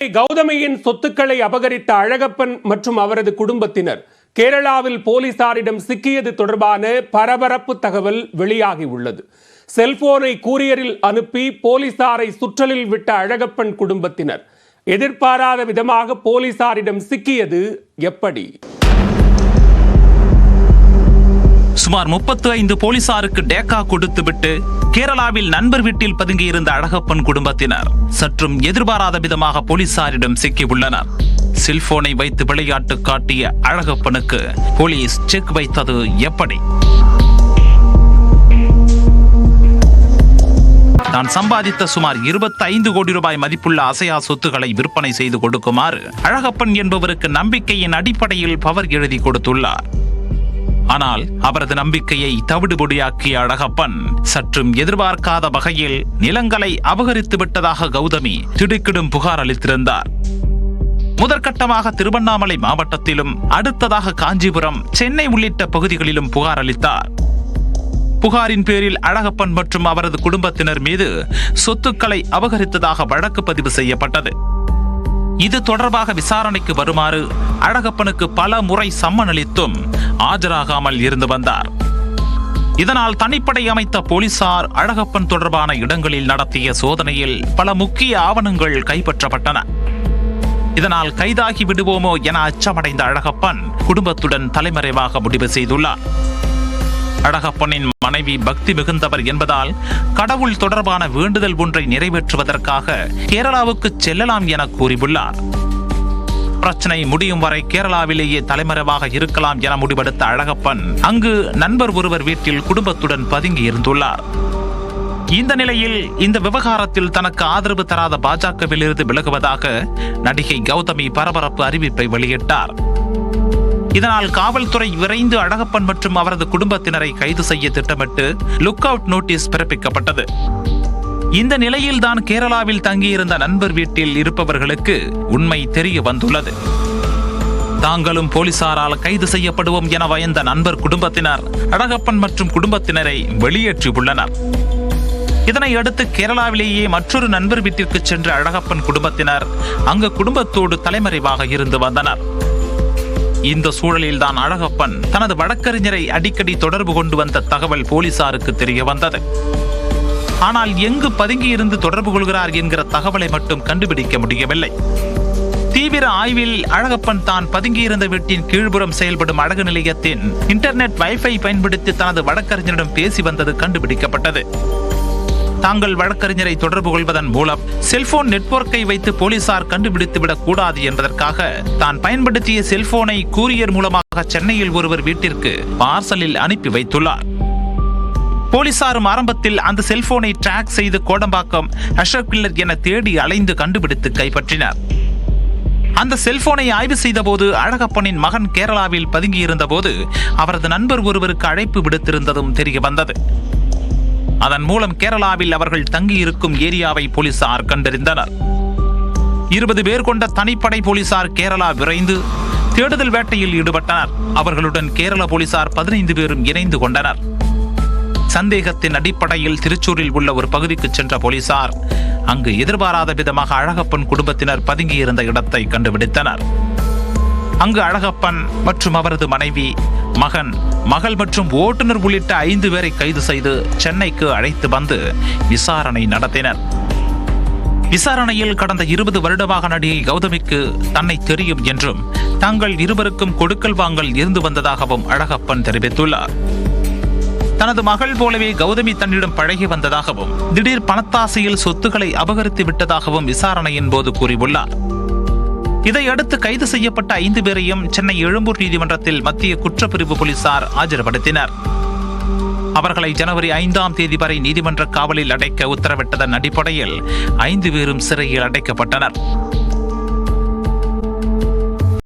கௌதமியின் சொத்துக்களை அபகரித்த அழகப்பன் மற்றும் அவரது குடும்பத்தினர் கேரளாவில் போலீசாரிடம் சிக்கியது தொடர்பான பரபரப்பு தகவல் வெளியாகி உள்ளது. செல்போனை கூரியரில் அனுப்பி போலீசாரை சுற்றலில் விட்ட அழகப்பன் குடும்பத்தினர் எதிர்பாராத விதமாக போலீசாரிடம் சிக்கியது எப்படி? சுமார் 35 போலீசாருக்கு டேக்கா கொடுத்துவிட்டு கேரளாவில் நண்பர் வீட்டில் பதுங்கியிருந்த அழகப்பன் குடும்பத்தினர் சற்றும் எதிர்பாராத விதமாக போலீசாரிடம் சிக்கியுள்ளனர். செல்போனை வைத்து விளையாட்டு காட்டிய அழகப்பனுக்கு போலீஸ் செக் வைத்தது எப்படி? தான் சம்பாதித்த சுமார் 25 கோடி ரூபாய் மதிப்புள்ள அசையா சொத்துக்களை விற்பனை செய்து கொடுக்குமாறு அழகப்பன் என்பவருக்கு நம்பிக்கையின் அடிப்படையில் பவர் எழுதி கொடுத்துள்ளார். ஆனால் அவரது நம்பிக்கையை தவிடுபொடியாக்கிய அழகப்பன் சற்றும் எதிர்பார்க்காத வகையில் நிலங்களை அபகரித்து விட்டதாக கௌதமி திடுக்கிடும் புகார் அளித்திருந்தார். முதற்கட்டமாக திருவண்ணாமலை மாவட்டத்திலும் அடுத்ததாக காஞ்சிபுரம், சென்னை உள்ளிட்ட பகுதிகளிலும் புகார் அளித்தார். புகாரின் பேரில் அழகப்பன் மற்றும் அவரது குடும்பத்தினர் மீது சொத்துக்களை அபகரித்ததாக வழக்கு பதிவு செய்யப்பட்டது. இது தொடர்பாக விசாரணைக்கு வருமாறு அழகப்பனுக்கு பல முறை சம்மன் அளித்தும் ஆஜராகாமல் இருந்து வந்தார். இதனால் தனிப்படை அமைத்த போலீசார் அழகப்பன் தொடர்பான இடங்களில் நடத்திய சோதனையில் பல முக்கிய ஆவணங்கள் கைப்பற்றப்பட்டன. இதனால் கைதாகி விடுவோமோ என அச்சமடைந்த அழகப்பன் குடும்பத்துடன் தலைமறைவாக முடிவு செய்துள்ளார். அழகப்பனின் மனைவி பக்தி மிகுந்தவர் என்பதால் கடவுள் தொடர்பான வேண்டுதல் ஒன்றை நிறைவேற்றுவதற்காக கேரளாவுக்கு செல்லலாம் என கூறியுள்ளார். பிரச்சனை முடியும் வரை கேரளாவிலேயே தலைமறைவாக இருக்கலாம் என முடிவெடுத்த அழகப்பன் அங்கு நண்பர் ஒருவர் வீட்டில் குடும்பத்துடன் பதுங்கி இருந்துள்ளார். இந்த நிலையில் இந்த விவகாரத்தில் தனக்கு ஆதரவு தராத பாஜகவிலிருந்து விலகுவதாக நடிகை கௌதமி பரபரப்பு அறிவிப்பை வெளியிட்டார். இதனால் காவல்துறை விரைந்து அழகப்பன் மற்றும் அவரது குடும்பத்தினரை கைது செய்ய திட்டமிட்டு லுக் அவுட் நோட்டீஸ் பிறப்பிக்கப்பட்டது. இந்த நிலையில் தான் கேரளாவில் தங்கியிருந்த நண்பர் வீட்டில் இருப்பவர்களுக்கு உண்மை தெரிய வந்துள்ளது. தாங்களும் போலீசாரால் கைது செய்யப்படுவோம் என பயந்த நண்பர் குடும்பத்தினர் அழகப்பன் மற்றும் குடும்பத்தினரை வெளியேற்றியுள்ளனர். இதனை அடுத்து கேரளாவிலேயே மற்றொரு நண்பர் வீட்டிற்கு சென்ற அழகப்பன் குடும்பத்தினர் அங்கு குடும்பத்தோடு தலைமறைவாக இருந்து வந்தனர். இந்த சூழலில் தான் அழகப்பன் தனது வழக்கறிஞரை அடிக்கடி தொடர்பு கொண்டு வந்த தகவல் போலீசாருக்கு தெரிய வந்தது. ஆனால் எங்கு பதுங்கியிருந்து தொடர்பு கொள்கிறார் என்கிற தகவலை மட்டும் கண்டுபிடிக்க முடியவில்லை. தீவிர ஆய்வில் அழகப்பன் தான் பதுங்கியிருந்த வீட்டின் கீழ்புறம் செயல்படும் அழகு நிலையத்தின் இன்டர்நெட் வைஃபை பயன்படுத்தி தனது வழக்கறிஞரிடம் பேசி வந்தது கண்டுபிடிக்கப்பட்டது. தாங்கள் வழக்கறிஞரை தொடர்பு கொள்வதன் மூலம் செல்போன் நெட்வொர்க்கை வைத்து போலீசார் கண்டுபிடித்துவிடக் கூடாது என்பதற்காக தான் பயன்படுத்திய செல்போனை கூரியர் மூலமாக சென்னையில் ஒருவர் வீட்டிற்கு பார்சலில் அனுப்பி வைத்துள்ளார். போலீசாரும் ஆரம்பத்தில் அந்த செல்போனை டிராக் செய்து கோடம்பாக்கம் அசோக் கில்லர் என தேடி அலைந்து கண்டுபிடித்து கைப்பற்றினர். அந்த செல்போனை ஆய்வு செய்த போது அழகப்பனின் மகன் கேரளாவில் பதுங்கியிருந்த போது அவரது நண்பர் ஒருவருக்கு அழைப்பு விடுத்திருந்ததும் தெரிய வந்தது. அதன் மூலம் கேரளாவில் அவர்கள் தங்கியிருக்கும் ஏரியாவை போலீசார் கண்டறிந்தனர். 20 பேர் கொண்ட தனிப்படை போலீசார் கேரளா விரைந்து தேடுதல் வேட்டையில் ஈடுபட்டனர். அவர்களுடன் கேரள போலீசார் 15 பேரும் இணைந்து கொண்டனர். சந்தேகத்தின் அடிப்படையில் திருச்சூரில் உள்ள ஒரு பகுதிக்கு சென்ற போலீசார் அங்கு எதிர்பாராத விதமாக அழகப்பன் குடும்பத்தினர் பதுங்கியிருந்த இடத்தை கண்டுபிடித்தனர். அங்கு அழகப்பன் மற்றும் அவரது மனைவி, மகன், மகள் மற்றும் ஓட்டுநர் உள்ளிட்ட 5 பேரை கைது செய்து சென்னைக்கு அழைத்து வந்து விசாரணை நடத்தினர். விசாரணையில் கடந்த 20 வருடமாக நடிகை கௌதமிக்கு தன்னை தெரியும் என்றும் தாங்கள் இருவருக்கும் கொடுக்கல் வாங்கல் இருந்து வந்ததாகவும் அழகப்பன் தெரிவித்துள்ளார். தனது மகள் போலவே கௌதமி தன்னிடம் பழகி வந்ததாகவும் திடீர் பணத்தாசையில் சொத்துக்களை அபகரித்து விட்டதாகவும் விசாரணையின் போது கூறியுள்ளார். இதையடுத்து கைது செய்யப்பட்ட 5 பேரையும் சென்னை எழும்பூர் நீதிமன்றத்தில் மத்திய குற்றப்பிரிவு போலீசார் ஆஜர்படுத்தினர். அவர்களை ஜனவரி 5ஆம் தேதி வரை நீதிமன்ற காவலில் அடைக்க உத்தரவிட்டதன் அடிப்படையில் 5 பேரும் சிறையில் அடைக்கப்பட்டனர்.